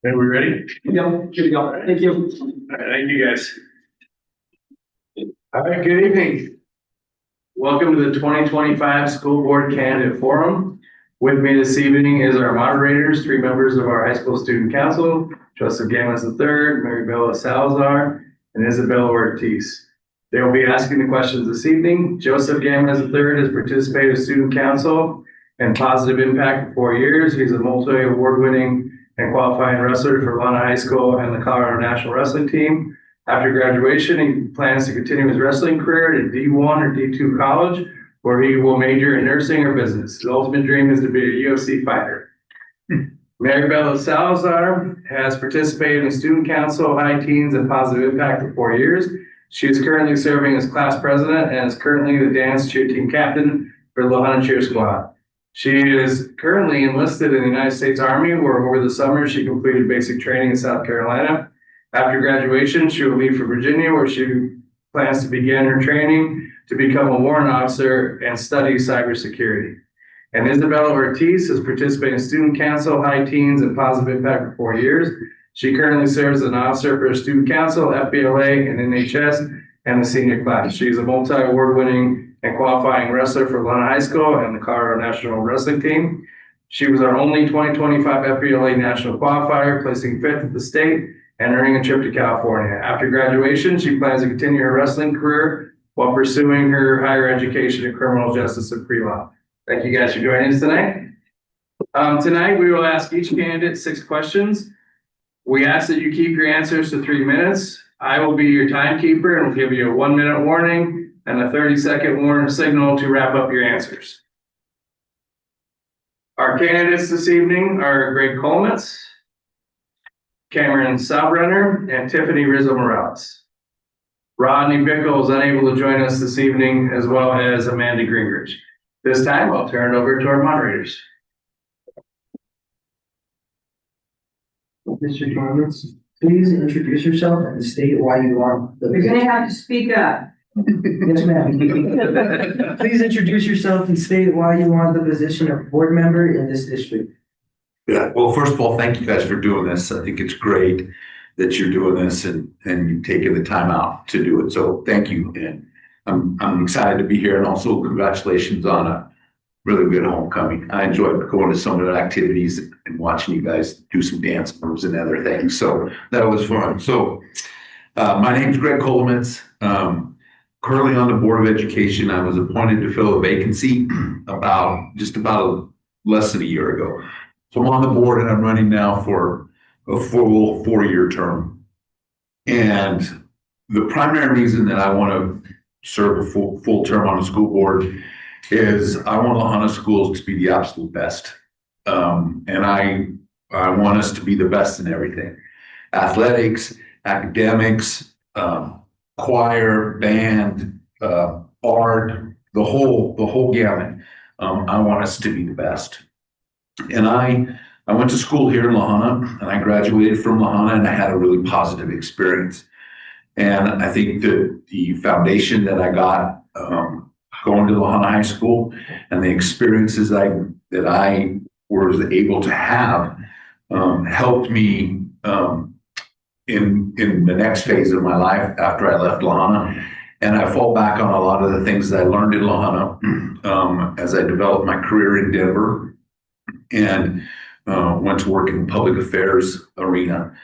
Are we ready? Yep, here we go. Thank you. All right, thank you guys. All right, good evening. Welcome to the 2025 School Board Candidate Forum. With me this evening is our moderators, three members of our high school student council, Joseph Gamas III, Maribela Salazar, and Isabella Ortiz. They will be asking the questions this evening. Joseph Gamas III has participated in student council and positive impact for 4 years. He's a multi-award winning and qualifying wrestler for Lana High School and the Colorado National Wrestling Team. After graduation, he plans to continue his wrestling career at D1 or D2 college, where he will major in nursing or business. His ultimate dream is to be a UFC fighter. Maribela Salazar has participated in student council, high teens, and positive impact for 4 years. She is currently serving as class president and is currently the dance cheer team captain for the Lahana Cheer Squad. She is currently enlisted in the United States Army, where over the summer she completed basic training in South Carolina. After graduation, she will leave for Virginia, where she plans to begin her training to become a warrant officer and study cybersecurity. And Isabella Ortiz has participated in student council, high teens, and positive impact for 4 years. She currently serves as an officer for student council, FBLA, and NHS, and the senior class. She's a multi-award winning and qualifying wrestler for Lana High School and the Colorado National Wrestling Team. She was our only 2025 FBLA national qualifier, placing 5th at the state and earning a trip to California. After graduation, she plans to continue her wrestling career while pursuing her higher education in criminal justice and pre-law. Thank you guys for joining us tonight. Tonight, we will ask each candidate 6 questions. We ask that you keep your answers to 3 minutes. I will be your timekeeper and will give you a 1-minute warning and a 30-second warning signal to wrap up your answers. Our candidates this evening are Greg Kolmitz, Cameron Saubrunner, and Tiffany Rizzo Morales. Rodney Bickle is unable to join us this evening, as well as Amanda Greenridge. This time, I'll turn it over to our moderators. Mr. Kolmitz, please introduce yourself and state why you want the. You're gonna have to speak up. Yes, ma'am. Please introduce yourself and state why you want the position of board member in this district. Yeah, well, first of all, thank you guys for doing this. I think it's great that you're doing this and you've taken the time out to do it. So thank you. And I'm excited to be here, and also congratulations on a really good homecoming. I enjoyed going to some of the activities and watching you guys do some dance moves and other things. So that was fun. So my name is Greg Kolmitz. Currently on the Board of Education. I was appointed to fill a vacancy about less than a year ago. So I'm on the board and I'm running now for a full 4-year term. And the primary reason that I want to serve a full term on the school board is I want Lahana schools to be the absolute best. And I want us to be the best in everything. Athletics, academics, choir, band, art, the whole gamut. I want us to be the best. And I went to school here in Lahana, and I graduated from Lahana, and I had a really positive experience. And I think that the foundation that I got going to Lahana High School and the experiences that I was able to have helped me in the next phase of my life after I left Lahana. And I fall back on a lot of the things that I learned in Lahana as I developed my career in Denver and went to work in the public affairs arena.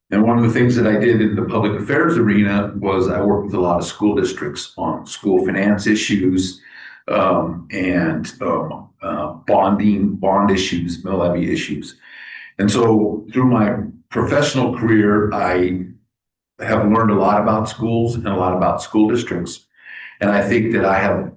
And one of the things that I did in the public affairs arena was I worked with a lot of school districts on school finance issues and bond issues, mill levy issues. And so through my professional career, I have learned a lot about schools and a lot about school districts. And I think that I have,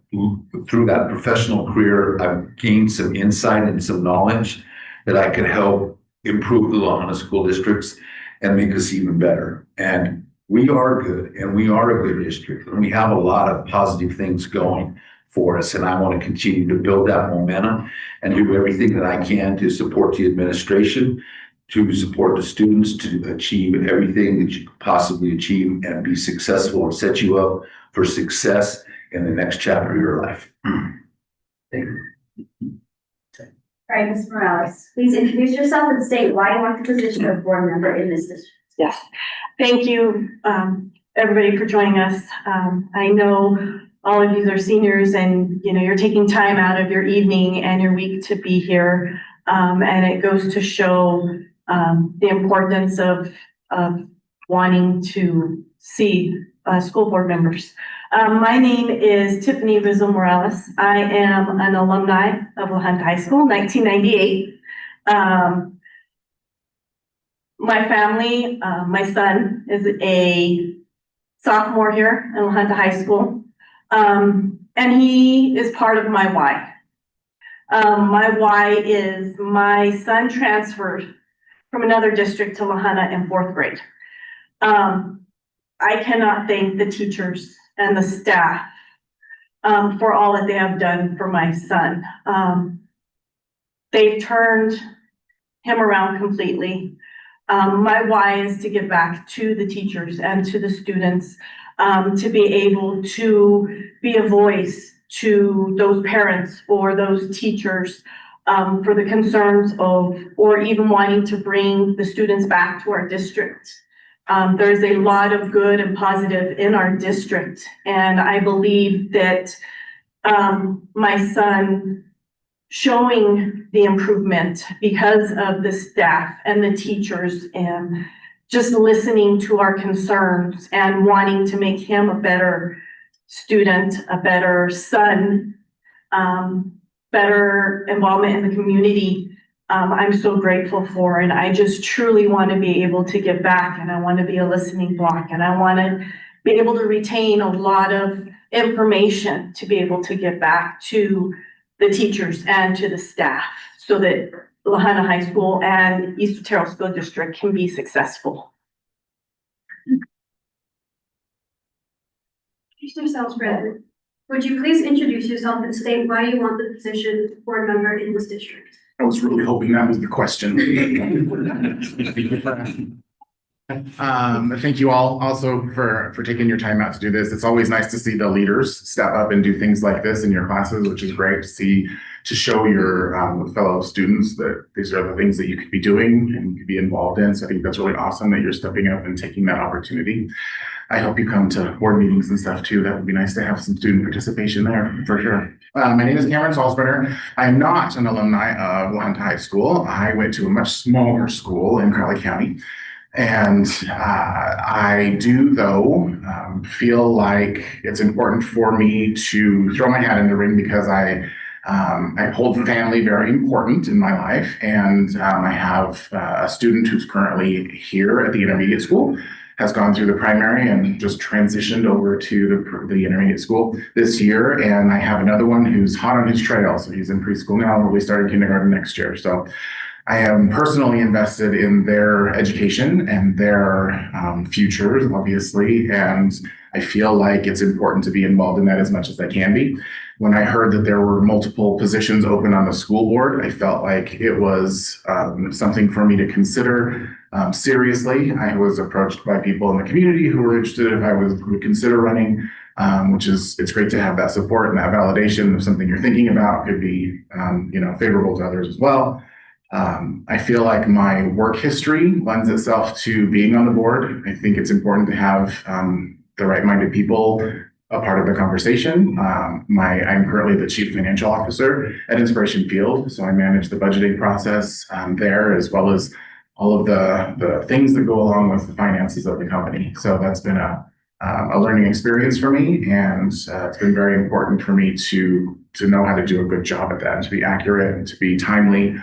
through that professional career, I've gained some insight and some knowledge that I can help improve the Lahana school districts and make us even better. And we are good, and we are a good district, and we have a lot of positive things going for us. And I want to continue to build that momentum and do everything that I can to support the administration, to support the students, to achieve everything that you could possibly achieve and be successful and set you up for success in the next chapter of your life. Thank you. All right, Ms. Morales, please introduce yourself and state why you want the position of board member in this district. Yes, thank you, everybody for joining us. I know all of you are seniors and, you know, you're taking time out of your evening and your week to be here. And it goes to show, the importance of wanting to see, school board members. My name is Tiffany Rizzo Morales. I am an alumni of La Junta High School, 1998. My family, my son is a sophomore here at La Junta High School. And he is part of my why. My why is my son transferred from another district to La Junta in 4th grade. I cannot thank the teachers and the staff for all that they have done for my son. They've turned him around completely. My why is to give back to the teachers and to the students, to be able to be a voice to those parents or those teachers for the concerns of, or even wanting to bring the students back to our district. There's a lot of good and positive in our district, and I believe that my son showing the improvement because of the staff and the teachers and just listening to our concerns and wanting to make him a better student, a better son, better involvement in the community. I'm so grateful for, and I just truly want to be able to give back, and I want to be a listening block, and I want to be able to retain a lot of information to be able to give back to the teachers and to the staff so that La Junta High School and East Otero School District can be successful. Mr. Salzbrand, would you please introduce yourself and state why you want the position of board member in this district? I was really hoping that was the question. Thank you all also for taking your time out to do this. It's always nice to see the leaders step up and do things like this in your classes, which is great to see, to show your fellow students that these are the things that you could be doing and you could be involved in. So I think that's really awesome that you're stepping up and taking that opportunity. I hope you come to board meetings and stuff too. That would be nice to have some student participation there for sure. My name is Cameron Salzbrenner. I'm not an alumni of La Junta High School. I went to a much smaller school in Crowley County. And I do, though, feel like it's important for me to throw my hat in the ring because I hold family very important in my life. And I have a student who's currently here at the intermediate school, has gone through the primary and just transitioned over to the intermediate school this year. And I have another one who's hot on his trail. So he's in preschool now, will be starting kindergarten next year. So I am personally invested in their education and their futures, obviously, and I feel like it's important to be involved in that as much as I can be. When I heard that there were multiple positions open on the school board, I felt like it was something for me to consider seriously. I was approached by people in the community who were interested if I would consider running, it's great to have that support and that validation of something you're thinking about could be, favorable to others as well. I feel like my work history lends itself to being on the board. I think it's important to have the right-minded people a part of the conversation. I'm currently the Chief Financial Officer at Inspiration Field, so I manage the budgeting process there, as well as all of the things that go along with the finances of the company. So that's been a learning experience for me, and it's been very important for me to know how to do a good job at that, and to be accurate and to be timely.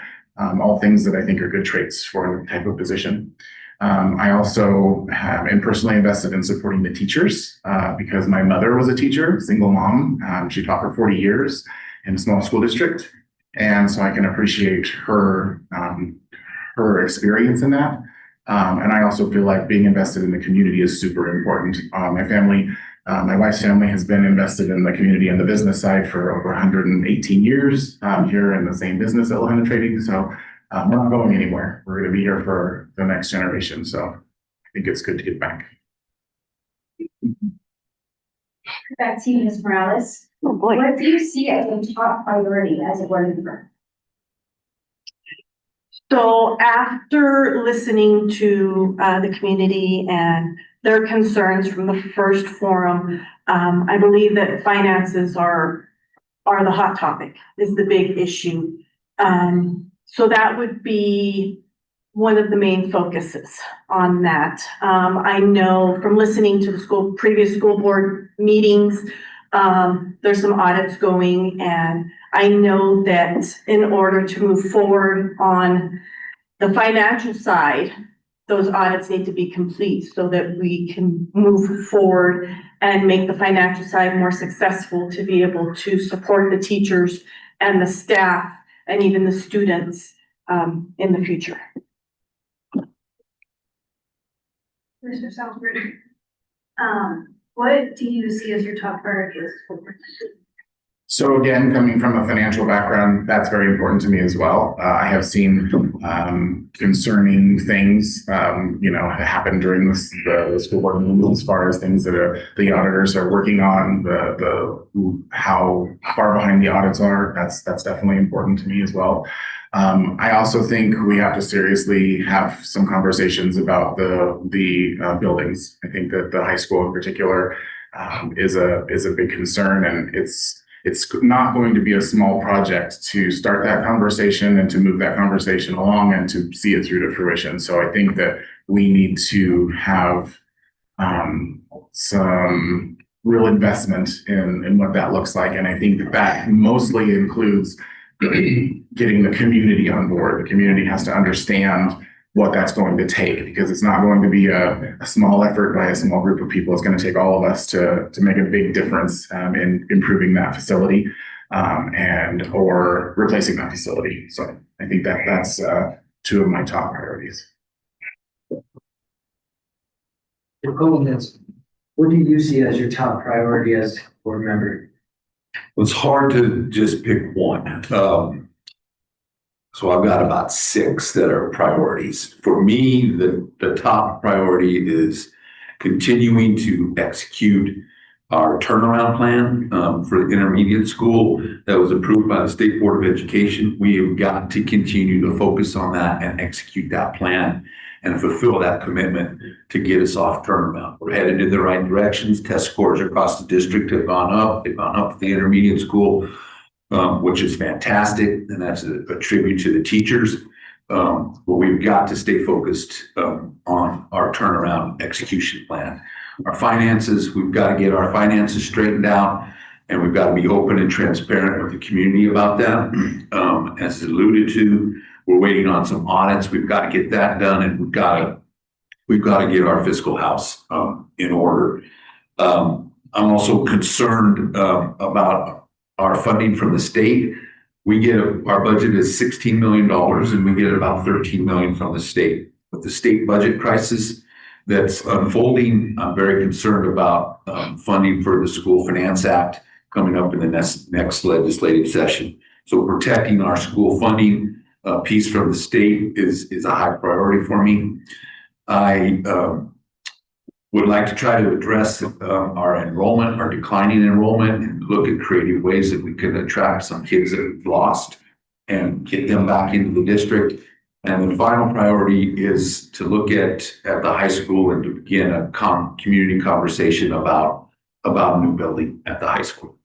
All things that I think are good traits for the type of position. I also am personally invested in supporting the teachers because my mother was a teacher, single mom. She taught for 40 years in a small school district. And so I can appreciate her experience in that. And I also feel like being invested in the community is super important. My wife's family has been invested in the community and the business side for over 118 years here in the same business at La Junta Trading. So we're not going anywhere. We're going to be here for the next generation. So I think it's good to give back. Back to you, Ms. Morales. Oh boy. What do you see as a top priority as a board member? So after listening to the community and their concerns from the first forum, I believe that finances are the hot topic, is the big issue. So that would be one of the main focuses on that. I know from listening to the previous school board meetings, there's some audits going, and I know that in order to move forward on the financial side, those audits need to be complete so that we can move forward and make the financial side more successful to be able to support the teachers and the staff and even the students in the future. Mr. Southbridge, what do you see as your top priority as a school board? So again, coming from a financial background, that's very important to me as well. I have seen concerning things, happen during the school board meetings as far as things that the auditors are working on, how far behind the audits are. That's definitely important to me as well. I also think we have to seriously have some conversations about the buildings. I think that the high school in particular is a big concern, and it's not going to be a small project to start that conversation and to move that conversation along and to see it through to fruition. So I think that we need to have some real investment in what that looks like. And I think that mostly includes getting the community on board. The community has to understand what that's going to take, because it's not going to be a small effort by a small group of people. It's going to take all of us to make a big difference in improving that facility or replacing that facility. So I think that's two of my top priorities. What do you see as your top priority as a board member? It's hard to just pick one. So I've got about 6 that are priorities. For me, the top priority is continuing to execute our turnaround plan for the intermediate school that was approved by the State Board of Education. We have got to continue to focus on that and execute that plan and fulfill that commitment to get us off turnaround. We're headed in the right directions. Test scores across the district have gone up. They've gone up at the intermediate school, which is fantastic, and that's a tribute to the teachers. But we've got to stay focused on our turnaround execution plan. Our finances, we've got to get our finances straightened out, and we've got to be open and transparent with the community about that. As alluded to, we're waiting on some audits. We've got to get that done, and we've got to get our fiscal house in order. I'm also concerned about our funding from the state. We get our budget is $16 million, and we get about $13 million from the state. With the state budget crisis that's unfolding, I'm very concerned about funding for the School Finance Act coming up in the next legislative session. So protecting our school funding piece from the state is a high priority for me. I would like to try to address our enrollment, our declining enrollment, and look at creative ways that we can attract some kids that we've lost and get them back into the district. And the final priority is to look at the high school and to begin a community conversation about a new building at the high school.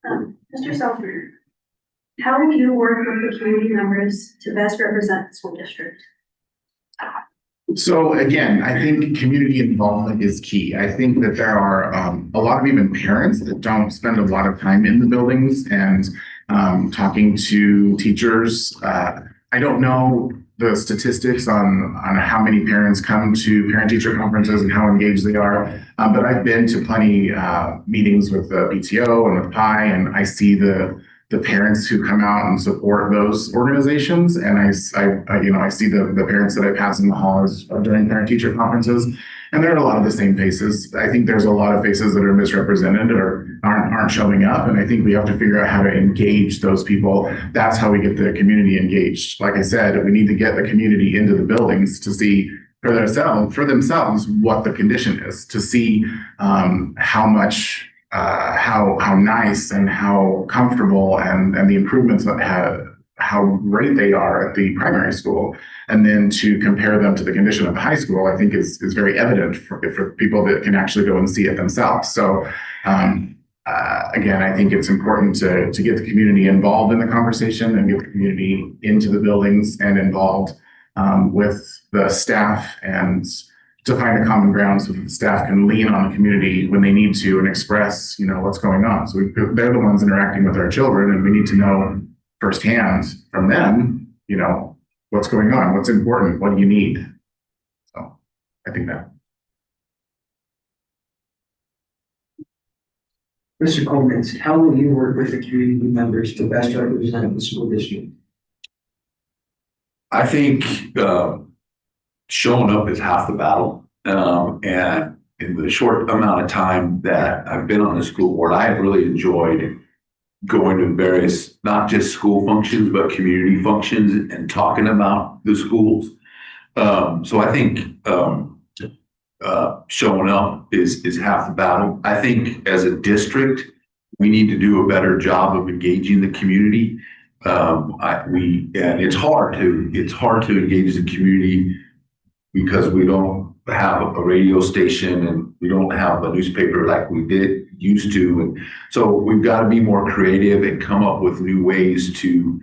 Mr. Selfridge, how will you work with the community members to best represent the school district? So again, I think community involvement is key. I think that there are a lot of even parents that don't spend a lot of time in the buildings and talking to teachers. I don't know the statistics on how many parents come to parent-teacher conferences and how engaged they are, but I've been to plenty meetings with the PTO and with PI, and I see the parents who come out and support those organizations. And I see the parents that I pass in the halls during parent-teacher conferences, and there are a lot of the same faces. I think there's a lot of faces that are misrepresented or aren't showing up. And I think we have to figure out how to engage those people. That's how we get the community engaged. Like I said, we need to get the community into the buildings to see for themselves what the condition is, to see how much how nice and how comfortable and the improvements that how great they are at the primary school, and then to compare them to the condition of the high school, I think is very evident for people that can actually go and see it themselves. So again, I think it's important to get the community involved in the conversation and get the community into the buildings and involved with the staff, and to find a common ground so that the staff can lean on the community when they need to and express, what's going on. So they're the ones interacting with our children, and we need to know firsthand from them, what's going on, what's important, what do you need? So I think that. Mr. Coleman, how will you work with the community members to best represent the school district? I think showing up is half the battle. And in the short amount of time that I've been on the school board, I have really enjoyed going to various, not just school functions, but community functions and talking about the schools. So I think showing up is half the battle. I think as a district, we need to do a better job of engaging the community. And it's hard to engage the community because we don't have a radio station and we don't have a newspaper like we used to. And so we've got to be more creative and come up with new ways to,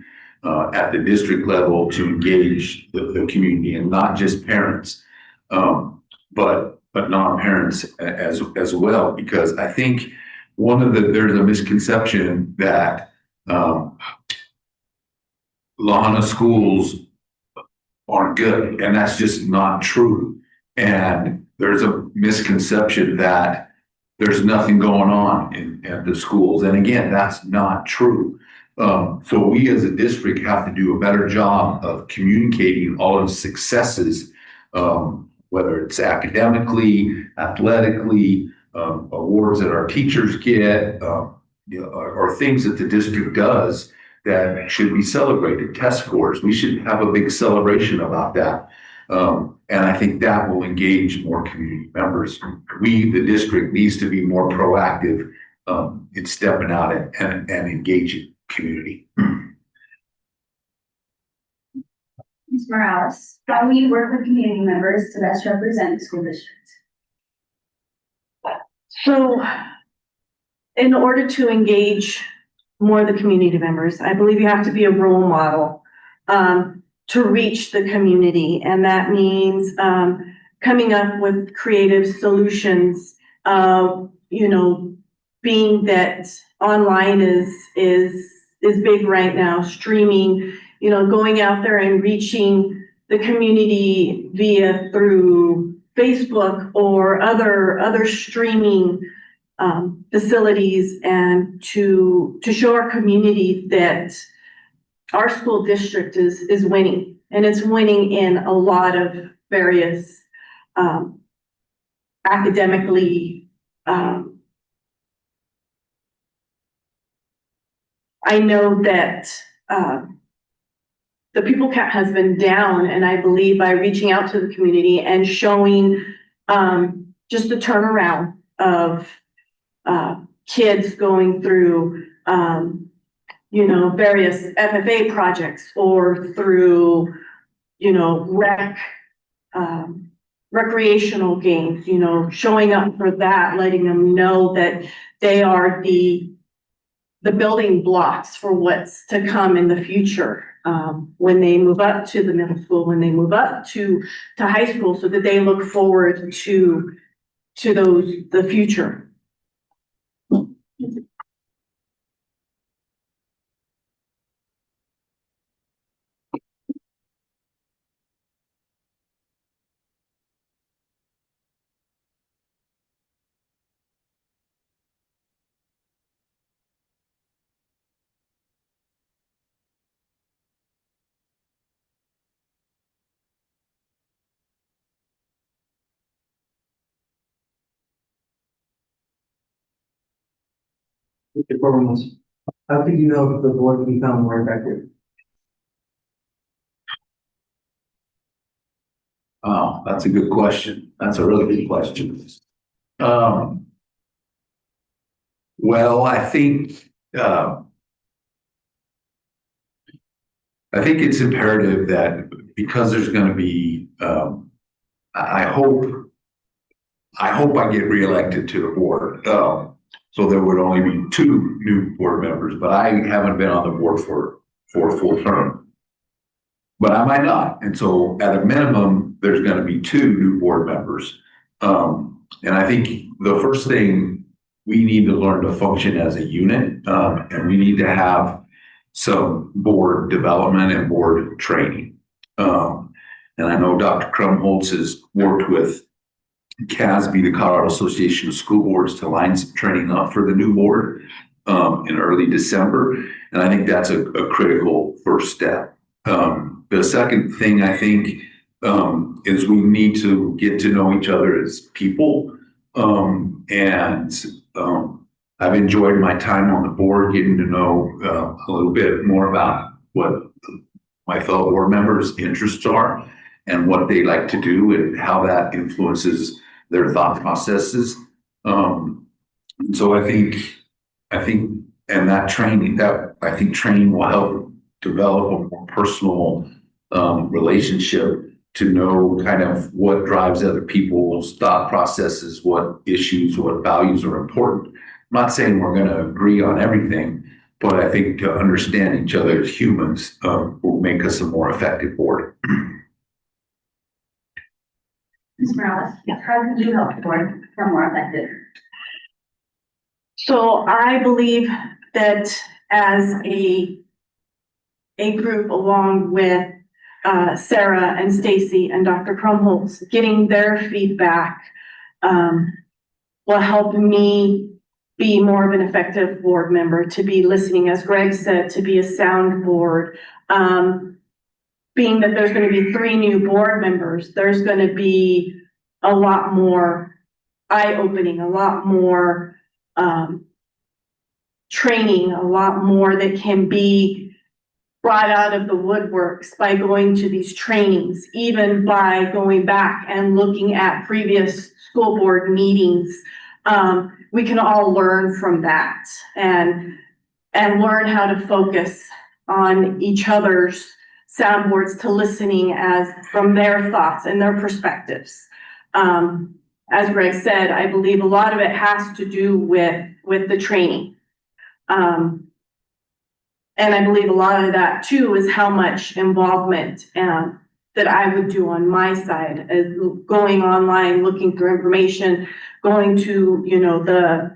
at the district level, to engage the community, and not just parents, but non-parents as well. Because I think there's a misconception that Lahana schools aren't good, and that's just not true. And there's a misconception that there's nothing going on at the schools, and again, that's not true. So we as a district have to do a better job of communicating all of the successes, whether it's academically, athletically, awards that our teachers get, or things that the district does that should be celebrated. Test scores, we should have a big celebration about that. And I think that will engage more community members. The district needs to be more proactive in stepping out and engaging community. Ms. Morales, how will you work with community members to best represent the school district? So in order to engage more of the community members, I believe you have to be a role model to reach the community. And that means coming up with creative solutions, being that online is big right now, streaming, going out there and reaching the community through Facebook or other streaming facilities, and to show our community that our school district is winning, and it's winning in a lot of various academically. I know that the pupil count has been down, and I believe by reaching out to the community and showing just the turnaround of kids going through various FFA projects, or through recreational games, showing up for that, letting them know that they are the building blocks for what's to come in the future, when they move up to the middle school, when they move up to high school, so that they look forward to the future. Mr. Coleman, how could you know if the board will become more effective? Oh, that's a good question. That's a really good question. Well, I think I think it's imperative that because there's gonna be, I hope I get reelected to the board. So there would only be 2 new board members, but I haven't been on the board for a full term. But I might not. And so at a minimum, there's gonna be 2 new board members. And I think the first thing, we need to learn to function as a unit, and we need to have some board development and board training. And I know Dr. Krumholtz has worked with CASB, the Colorado Association of School Boards, to line some training up for the new board in early December. And I think that's a critical first step. The second thing I think is we need to get to know each other as people. I've enjoyed my time on the board, getting to know a little bit more about what my fellow board members' interests are and what they like to do and how that influences their thought processes. So I think, and that training, I think training will help develop a more personal relationship to know kind of what drives other people's thought processes, what issues, what values are important. I'm not saying we're going to agree on everything, but I think to understand each other as humans will make us a more effective board. Ms. Morales, how can you help the board become more effective? So I believe that as a group, along with Sarah and Stacy and Dr. Krumholtz, getting their feedback will help me be more of an effective board member, to be listening, as Greg said, to be a sound board. Being that there's going to be 3 new board members, there's going to be a lot more eye-opening, a lot more training, a lot more that can be brought out of the woodworks by going to these trainings, even by going back and looking at previous school board meetings. We can all learn from that and learn how to focus on each other's soundboards, to listening as from their thoughts and their perspectives. As Greg said, I believe a lot of it has to do with the training. And I believe a lot of that too is how much involvement that I would do on my side, as going online, looking through information, going to, the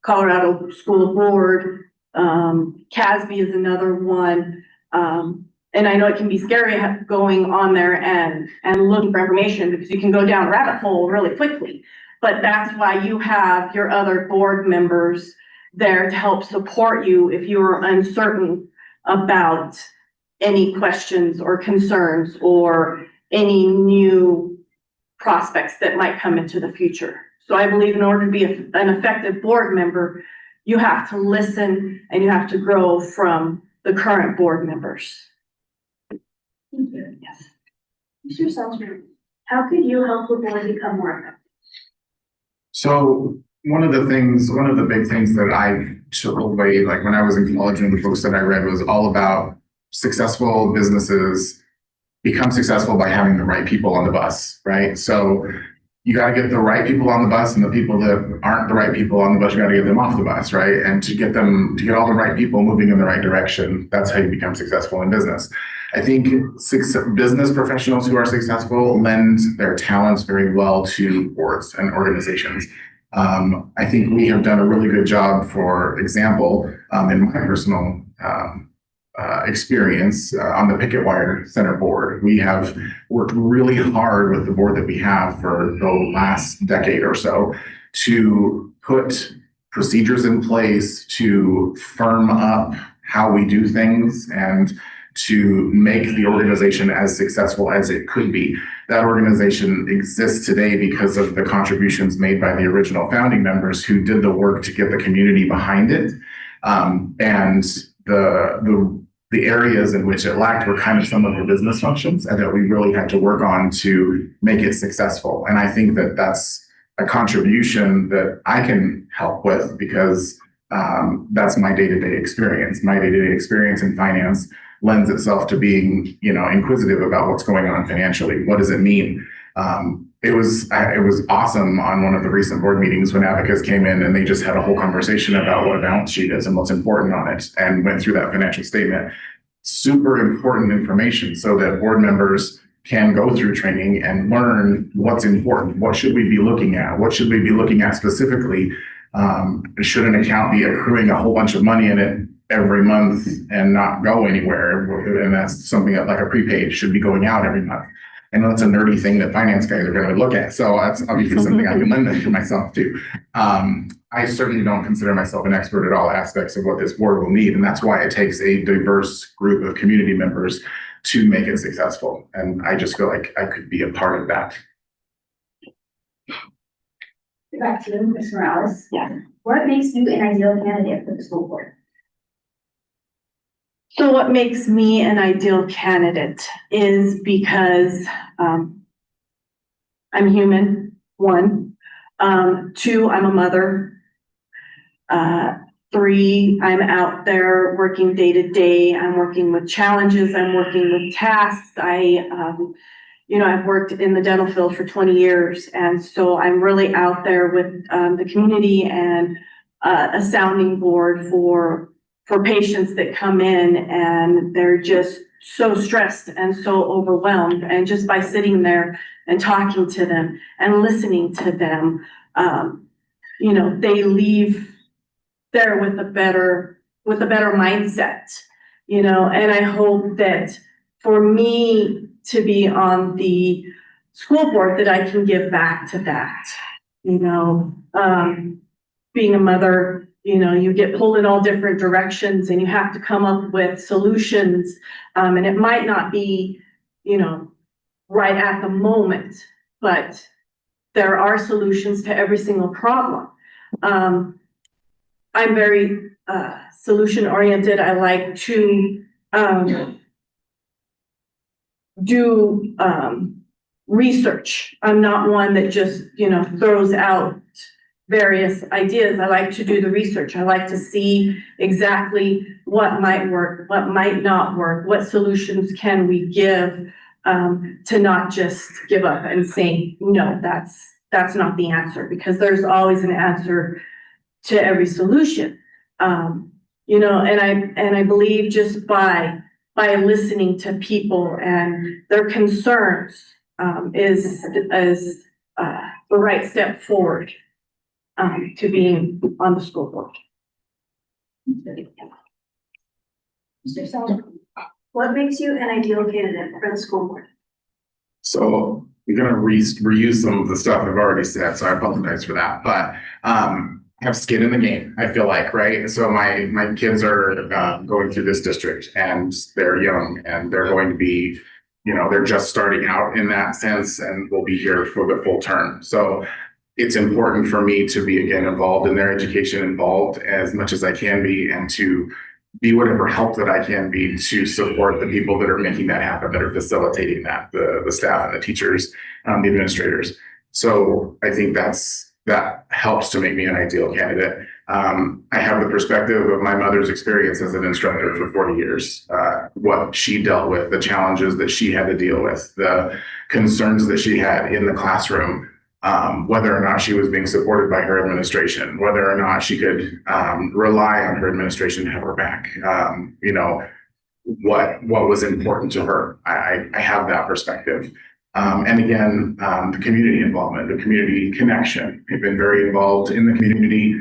Colorado School Board, CASB is another one. And I know it can be scary going on there and looking for information, because you can go down a rabbit hole really quickly. But that's why you have your other board members there to help support you if you are uncertain about any questions or concerns or any new prospects that might come into the future. So I believe in order to be an effective board member, you have to listen and you have to grow from the current board members. Thank you. Yes. Mr. Salzman, how could you help the board become more effective? So one of the big things that I took away, like when I was in college, and the books that I read was all about successful businesses become successful by having the right people on the bus, right? So you got to get the right people on the bus, and the people that aren't the right people on the bus, you got to get them off the bus, right? And to get all the right people moving in the right direction, that's how you become successful in business. I think business professionals who are successful lend their talents very well to boards and organizations. I think we have done a really good job, for example, in my personal experience on the Picket Wire Center board. We have worked really hard with the board that we have for the last decade or so to put procedures in place to firm up how we do things and to make the organization as successful as it could be. That organization exists today because of the contributions made by the original founding members who did the work to get the community behind it. And the areas in which it lacked were kind of some of the business functions, and that we really had to work on to make it successful. And I think that that's a contribution that I can help with, because that's my day-to-day experience. My day-to-day experience in finance lends itself to being, inquisitive about what's going on financially. What does it mean? It was awesome on one of the recent board meetings when Abacus came in and they just had a whole conversation about what a balance sheet is and what's important on it and went through that financial statement. Super important information so that board members can go through training and learn what's important. What should we be looking at? What should we be looking at specifically? Should an account be accruing a whole bunch of money in it every month and not go anywhere? And that's something that like a prepaid should be going out every month. I know that's a nerdy thing that finance guys are going to look at. So that's obviously something I can lend to myself to. I certainly don't consider myself an expert at all aspects of what this board will need. And that's why it takes a diverse group of community members to make it successful. And I just feel like I could be a part of that. Back to you, Ms. Morales. Yeah. What makes you an ideal candidate for the school board? So what makes me an ideal candidate is because I'm human, one. Two, I'm a mother. Three, I'm out there working day to day. I'm working with challenges. I'm working with tasks. I've worked in the dental field for 20 years. And so I'm really out there with the community and a sounding board for patients that come in and they're just so stressed and so overwhelmed. And just by sitting there and talking to them and listening to them, they leave there with a better mindset, and I hope that for me to be on the school board that I can give back to that, being a mother, you get pulled in all different directions and you have to come up with solutions. And it might not be, right at the moment, but there are solutions to every single problem. I'm very solution oriented. I like to do research. I'm not one that just, throws out various ideas. I like to do the research. I like to see exactly what might work, what might not work, what solutions can we give, to not just give up and say, no, that's not the answer, because there's always an answer to every solution. And I believe just by listening to people and their concerns, is the right step forward, to being on the school board. Mr. Sullivan, what makes you an ideal candidate for the school board? So I'm going to reuse some of the stuff I've already said, so I apologize for that. But have skin in the game, I feel like, right? So my kids are going through this district and they're young and they're going to be, they're just starting out in that sense and will be here for the full term. So it's important for me to be, again, involved in their education, involved as much as I can be, and to be whatever help that I can be to support the people that are making that happen, that are facilitating that, the staff and the teachers, the administrators. So I think that helps to make me an ideal candidate. I have the perspective of my mother's experience as an instructor for 40 years, what she dealt with, the challenges that she had to deal with, the concerns that she had in the classroom, whether or not she was being supported by her administration, whether or not she could rely on her administration to have her back, what was important to her. I have that perspective. And again, the community involvement, the community connection. We've been very involved in the community,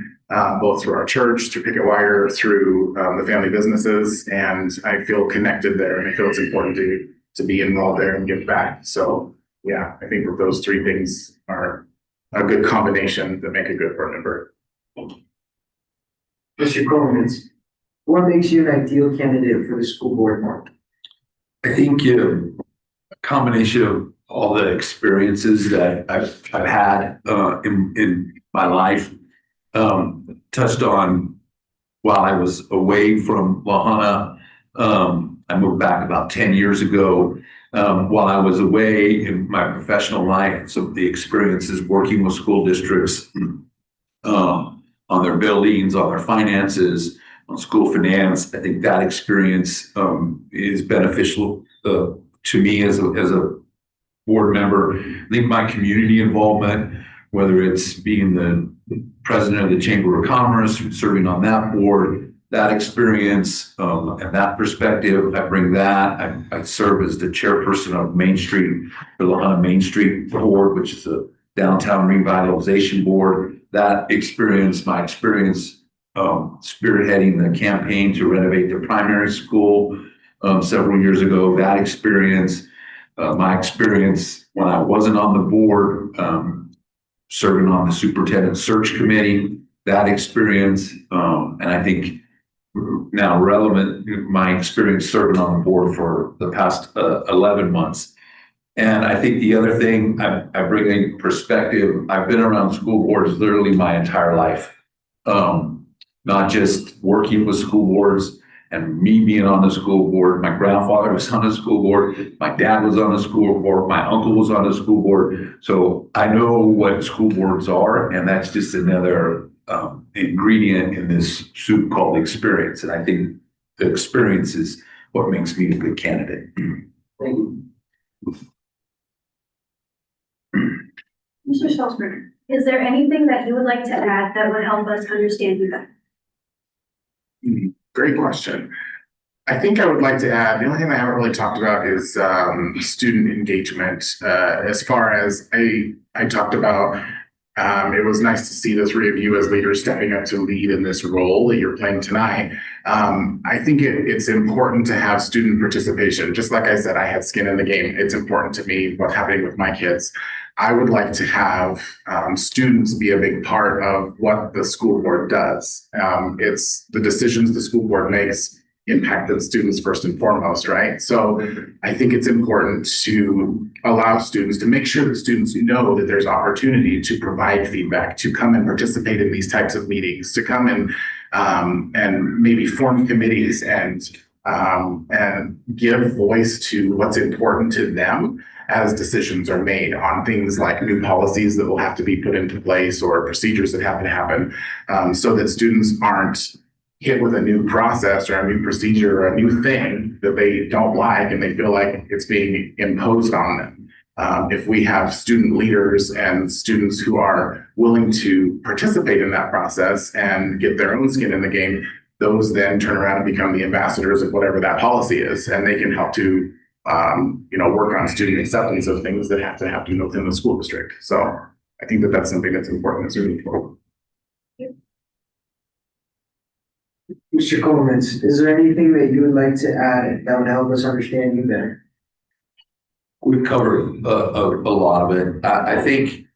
both through our church, through Picket Wire, through the family businesses, and I feel connected there, and I feel it's important to be involved there and give back. So yeah, I think that those three things are a good combination that make a good board member. Mr. Coleman, what makes you an ideal candidate for the school board, Mark? I think a combination of all the experiences that I've had in my life, touched on while I was away from La Junta. I moved back about 10 years ago. While I was away in my professional life, some of the experiences working with school districts on their buildings, on their finances, on school finance. I think that experience is beneficial to me as a board member. I think my community involvement, whether it's being the president of the Chamber of Commerce, serving on that board, that experience and that perspective, I bring that. I serve as the chairperson of Main Street, the Lahana Main Street Board, which is a downtown revitalization board. That experience, my experience spearheading the campaign to renovate the primary school several years ago, that experience, my experience when I wasn't on the board, serving on the superintendent search committee, that experience, and I think now relevant, my experience serving on the board for the past 11 months. And I think the other thing I bring in perspective, I've been around school boards literally my entire life. Not just working with school boards and me being on the school board. My grandfather was on the school board. My dad was on the school board. My uncle was on the school board. So I know what school boards are, and that's just another ingredient in this soup called experience. And I think the experience is what makes me a good candidate. Thank you. Mr. Schultzberg, is there anything that you would like to add that would help us understand you better? Great question. I think I would like to add, the only thing I haven't really talked about is student engagement. As far as I talked about, it was nice to see the three of you as leaders stepping up to lead in this role that you're playing tonight. I think it's important to have student participation. Just like I said, I had skin in the game. It's important to me what's happening with my kids. I would like to have students be a big part of what the school board does. It's the decisions the school board makes impact the students first and foremost, right? So I think it's important to allow students to make sure that students know that there's opportunity to provide feedback, to come and participate in these types of meetings, to come and maybe form committees and give voice to what's important to them as decisions are made on things like new policies that will have to be put into place or procedures that have to happen, so that students aren't hit with a new process or a new procedure or a new thing that they don't like and they feel like it's being imposed on them. If we have student leaders and students who are willing to participate in that process and get their own skin in the game, those then turn around and become the ambassadors of whatever that policy is, and they can help to work on student acceptance of things that have to happen within the school district. So I think that that's something that's important as we move forward. Mr. Coleman, is there anything that you would like to add that would help us understand you better? We've covered a lot of it. I think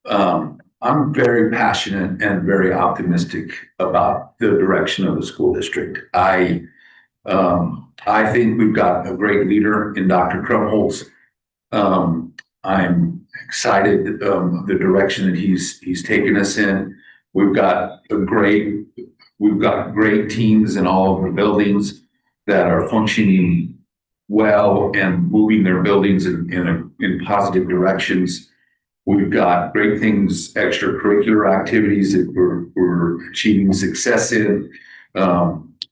I'm very passionate and very optimistic about the direction of the school district. I think we've got a great leader in Dr. Krumholz. I'm excited the direction that he's taken us in. We've got great teams in all of the buildings that are functioning well and moving their buildings in positive directions. We've got great things, extracurricular activities that we're achieving success in.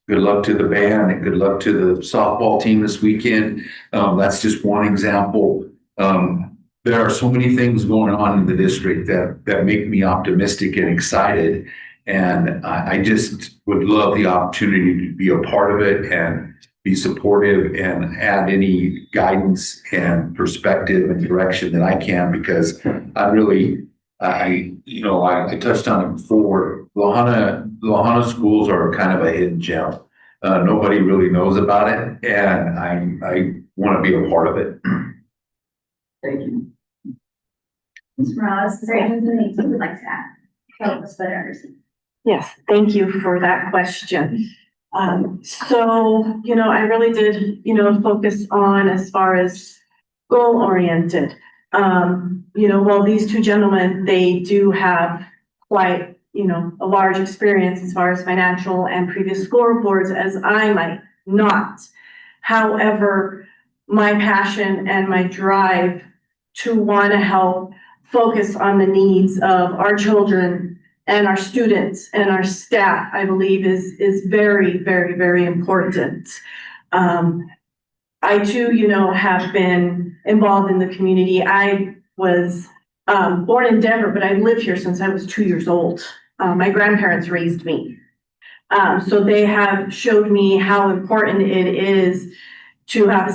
Good luck to the band and good luck to the softball team this weekend. That's just one example. There are so many things going on in the district that make me optimistic and excited. And I just would love the opportunity to be a part of it and be supportive and add any guidance and perspective and direction that I can, because I touched on it before. Lahana schools are kind of a hidden gem. Nobody really knows about it, and I want to be a part of it. Thank you. Ms. Morales, is there anything that you would like to add? Help us better understand. Yes, thank you for that question. I really did, focus on as far as goal oriented. While these two gentlemen, they do have quite, a large experience as far as financial and previous scoreboards, as I might not. However, my passion and my drive to want to help focus on the needs of our children and our students and our staff, I believe is very, very, very important. I too, have been involved in the community. I was born in Denver, but I've lived here since I was 2 years old. My grandparents raised me. So they have showed me how important it is to have a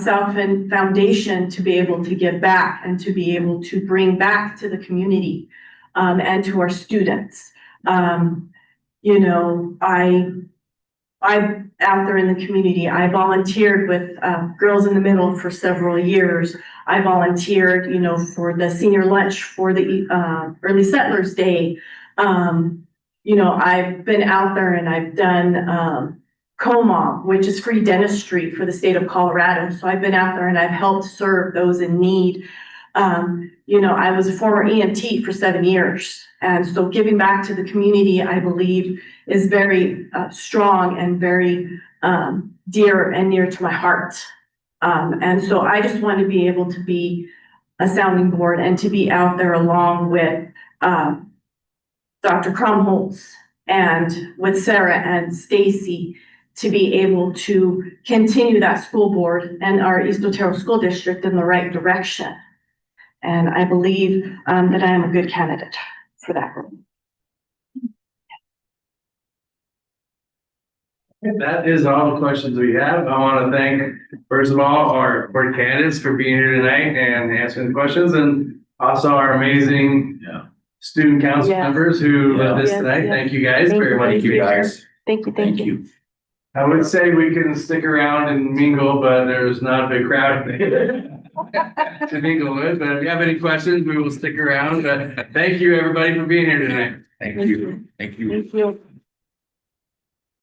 foundation to be able to give back and to be able to bring back to the community and to our students. I'm out there in the community. I volunteered with Girls in the Middle for several years. I volunteered, for the senior lunch for the Early Settlers Day. I've been out there and I've done COMA, which is free dentistry for the state of Colorado. So I've been out there and I've helped serve those in need. I was a former EMT for 7 years. And so giving back to the community, I believe, is very strong and very dear and near to my heart. And so I just want to be able to be a sounding board and to be out there along with Dr. Krumholtz and with Sarah and Stacy to be able to continue that school board and our East Otero School District in the right direction. And I believe that I am a good candidate for that role. That is all the questions we have. I want to thank, first of all, our board candidates for being here tonight and answering the questions, and also our amazing student council Yes. members who led this Yes, tonight. yes. Thank you guys Thank very you, much. Thank you, guys. Thank you, thank you. I would say we can stick around and mingle, but there's not a big crowd to mingle with. But if you have any questions, we will stick around. But thank you, everybody, for being here tonight. Thank you. Thank you. Thank you.